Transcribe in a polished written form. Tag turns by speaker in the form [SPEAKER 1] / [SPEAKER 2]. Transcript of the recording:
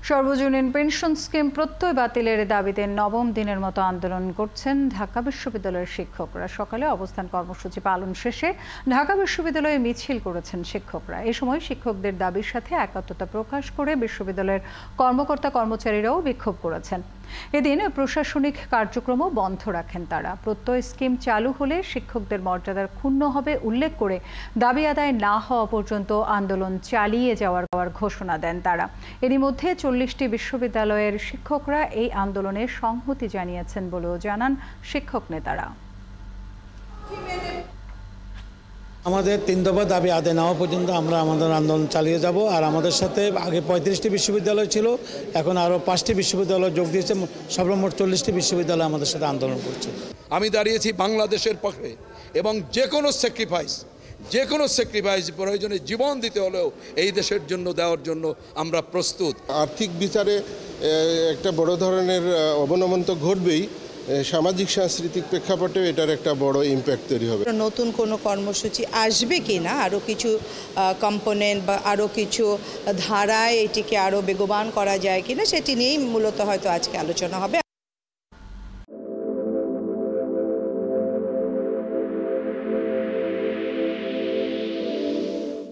[SPEAKER 1] সর্বজনীন pension scheme প্রত্যয় বাতিলের দাবিতে নবম দিনের মতো আন্দোলন করছেন ঢাকা বিশ্ববিদ্যালয়ের শিক্ষকরা। সকালে অবস্থান কর্মসূচি পালন শেষে ঢাকা বিশ্ববিদ্যালয়ে মিছিল করেছেন শিক্ষকরা। এ সময় শিক্ষকদের দাবির সাথে একাত্মতা প্রকাশ করে বিশ্ববিদ্যালয়ের কর্মকর্তা কর্মচারীরাও বিক্ষোভ করেছেন। এদিন প্রশাসনিক কার্যক্রমও বন্ধ রাখেন তারা। প্রত্যয় স্কিম চালু হলে শিক্ষকদের মর্যাদার ক্ষুণ্ণ হবে উল্লেখ করে দাবি আদায় না হওয়া পর্যন্ত আন্দোলন চালিয়ে যাওয়ার ঘোষণা দেন তারা। এরই মধ্যে 40টি বিশ্ববিদ্যালয়ের শিক্ষকরা এই আন্দোলনে সংহতি জানিয়েছেন বলেও জানান শিক্ষক নেতারা।
[SPEAKER 2] আমাদের 3 দফা দাবি আদায় না হওয়া পর্যন্ত আমরা আমাদের আন্দোলন চালিয়ে যাব। আর আমাদের সাথে আগে 35টি বিশ্ববিদ্যালয় ছিল, এখন আরও 5টি বিশ্ববিদ্যালয় যোগ দিয়েছে, সর্বমোট 40টি বিশ্ববিদ্যালয় আমাদের সাথে আন্দোলন করছে।
[SPEAKER 3] আমি দাঁড়িয়েছি বাংলাদেশের পক্ষে এবং যে কোনো স্যাক্রিফাইস প্রয়োজনে জীবন দিতে হলেও এই দেশের জন্য দেওয়ার জন্য আমরা প্রস্তুত।
[SPEAKER 4] আর্থিক বিচারে একটা বড় ধরনের অবনমন তো ঘটবেই, সামাজিক সাংস্কৃতিক প্রেক্ষাপটে এটার একটা বড় ইম্প্যাক্ট তৈরি হবে।
[SPEAKER 5] নতুন কোনো কর্মসূচি আসবে কিনা, আরও কিছু কম্পোনেন্ট বা আরও কিছু ধারায় এটিকে আরও বেগবান করা যায় কিনা, সেটি নিয়েই মূলত হয়তো আজকে আলোচনা হবে।